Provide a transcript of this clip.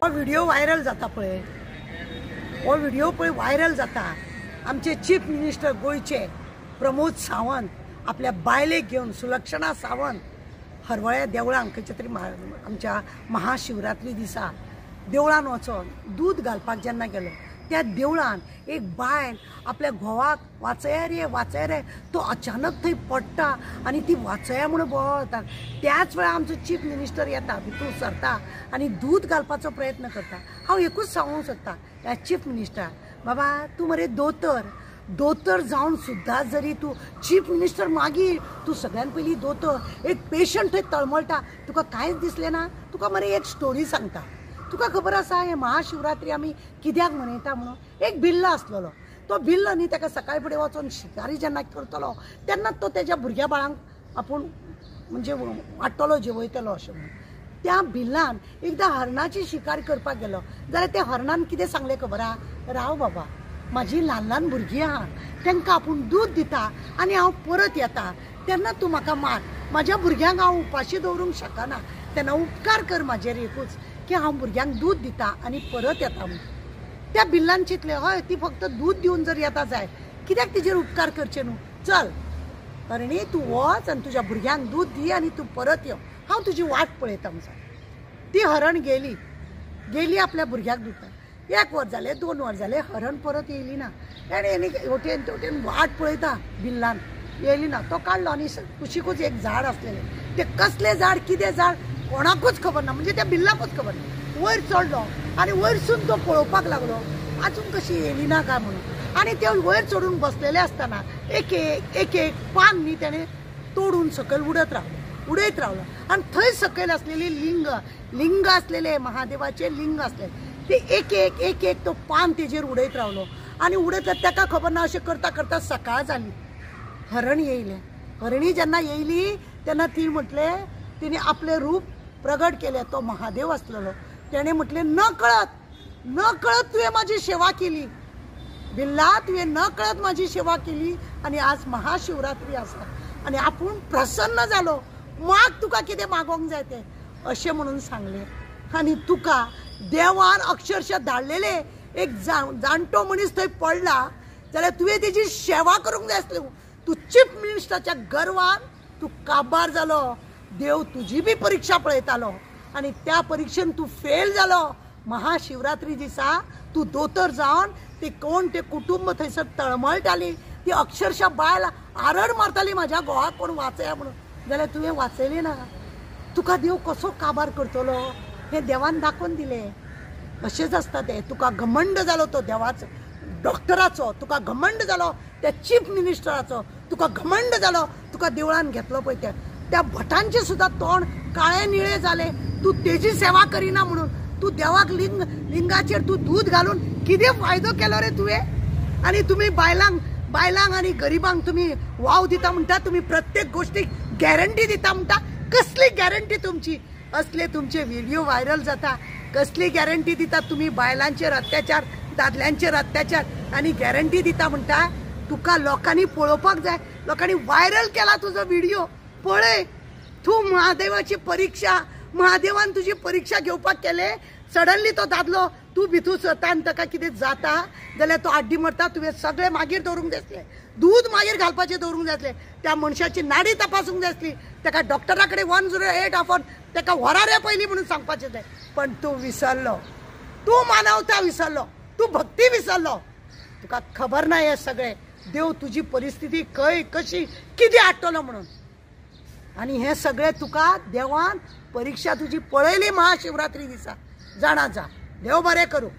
Video viral जाता पळय, हो व्हिडिओ पळय व्हायरल जाता। आमचे चीफ मिनिस्टर गोयचे प्रमोद सावंत आपल्या बायलेक घेऊन सुलक्षणा सावंत हरवळ्या देवळांक खंयच्या तरी आमच्या महाशिवरात्री दिसा देवळान वचोन दूध घालपाक जेन्ना गेलो त्या देवळान एक बायल आपल्या घोवाक वाचया रे तो अचानक थंय पडटा आनी ती वाचया म्हणून बोळता। त्याच वेळार आमचो चीफ मिनिस्टर येता भितूर सरता आनी दूध घालपाचो प्रयत्न करता। हांव एकूच सांगूंक सोदता ह्या चीफ मिनिस्टर बाबा तूं मरे दोतर जावन सुद्धा जरी तू चीफ मिनिस्टर मागीर तू सगळ्यान पयलीं दोतर एक पेशंट थंय तळमळटा तुका कांयच दिसलें ना। तुका मरे एक स्टोरी सांगता। तुका खबर आसा हे महाशिवरात्री आमी कित्याक मनयता म्हणून? एक भिल्ल आसलेलो तो भिल्ल न्ही ताका सकाळी फुडें वचून शिकारी जेन्ना करतलो तेन्ना तो तेज्या भुरग्या बाळांक आपूण म्हणजे वाडटलो जेवयतलो अशें म्हणून त्या भिल्लान एकदां हरणाची शिकार करपाक गेलो जाल्यार त्या हरणान कितें सांगलें खबर आहा? राव बाबा म्हाजी ल्हान भुरगीं आहा तांकां आपूण दूध दिता आनी हांव परत येता तेन्ना तूं म्हाका मार। म्हाज्या भुरग्यांक हांव उपाशी दवरूंक शकना तेन्ना उपकार कर म्हाजेर एकूच की हांव भुरग्यांक दूध दिता आनी परत येता म्हणून। त्या भिल्लान चिंतलें हय ती फक्त दूध दिवन जर येता जाय कित्याक तिजेर उपकार करचे न्हू। चल हरणी तूं वच आनी तुज्या भुरग्यांक दूध दी आनी तूं परत यो हांव तुजी वाट पळयता म्हणून। ती हरण गेली आपल्या भुरग्याक दिता। 1 वर जालें 2 वर जालें हरण परत येयली ना आनी हेवटेन तेवटेन वाट पळयता भिल्लान येयली ना। तो काडलो आनी कुशीकूच एक झाड आसलेलें तें कसलें झाड कितें झाड कोणाकूच खबर ना म्हणजे त्या भिल्लाकूच खबर ना। वयर चडलो आनी वयरसून तो पळोवपाक लागलो आजून कशी येयली ना काय म्हणून आनी ते वयर चडून बसलेले आसतना एक पान न्ही तेणें तोडून सकयल उडयत रावलो आनी थंय सकयल आसलेली लिंग आसलेले महादेवाचे लिंग आसलेले ते एक तो पान तेजेर उडयत रावलो आनी उडयत ताका खबर ना अशें करता करता सकाळ जाली। हरण येयलें। हरणी जेन्ना येयली तेन्ना ती म्हटलें तिने आपले रूप प्रगट केले तो महादेव आसलेलो तेणें म्हटलें न कळत तुवें म्हाजी सेवा केली भिल्ला तुवें न कळत म्हाजी सेवा केली आनी आज महाशिवरात्री आसा आनी आपूण प्रसन्न जालो माग तुका कितें मागोंक जाय तें अशें म्हणून सांगलें। आनी तुका देवान अक्षरशः धाडलेले एक जाणटो मनीस थंय पडला जाल्यार तुवें तेजी सेवा करूंक जाय आसली। तूं चीफ मिनिस्टराच्या गर्वान तूं काबार जालो देव तुजी बी परीक्षा पळयतालो आनी त्या परीक्षेन तूं फेल जालो। महाशिवरात्री दिसा तूं दोतर जावन ते कोण ते कुटुंब थंयसर तळमळटाली ती अक्षरशः बायल आरड मारताली म्हाज्या घोवाक कोण वाचया म्हणून जाल्यार तुवें वाचयलें ना। तुका देव कसो काबार करतलो हें देवान दाखोवन दिलें। अशेंच आसता तें तुका घमंड जालो तो देवाचो डॉक्टराचो तुका घमंड जालो त्या चीफ मिनिस्टराचो तुका घमंड जालो तुका देवळान घेतलो पळय त्या भटांचे सुद्धा तोंड काळे निळे जाले तू तेजी सेवा करिना म्हणून तू देवाक लिंगाचेर तू दूध घालून कितें फायदो केलो रे तुवें? आनी तुम्ही बायलांक आनी गरिबांक तुम्ही वाव दिता म्हणटा तुम्ही प्रत्येक गोष्टीक गॅरंटी दिता म्हणटा कसली गॅरंटी तुमची? असले तुमचे व्हिडिओ व्हायरल जाता कसली गॅरंटी दिता तुम्ही बायलांचेर अत्याचार दादल्यांचेर अत्याचार आनी गॅरंटी दिता म्हणटा तुका लोकांनी पळोवपाक जाय। लोकांनी व्हायरल केला तुजो व्हिडिओ पळय तू महादेवाची परीक्षा महादेवान तुझी परीक्षा घेवपाक केले सडनली तो दादलो तू भितूर सरता आनी ताका कितें जाता जाल्यार तो आड्डी मारता तुवें सगळें मागीर दवरूंक जाय आसलें दूध मागीर घालपाचें दवरूंक जाय आसलें त्या मनशाची नाडी तपासूंक जाय आसली ताका डॉक्टरा कडेन 108 आफोन ताका व्हरा रे पयलीं म्हणून सांगपाचें जाय पण तूं विसरलो तूं मानवता विसरलो तूं भक्ती विसरलो तुका खबर ना हे सगळें देव तुजी परिस्थिती खंय कशी कितें हाडटलो म्हणून आनी हे सगळें तुका देवान परीक्षा तुजी पळयली महाशिवरात्री दिसा जाणा जा देव बरें करूं।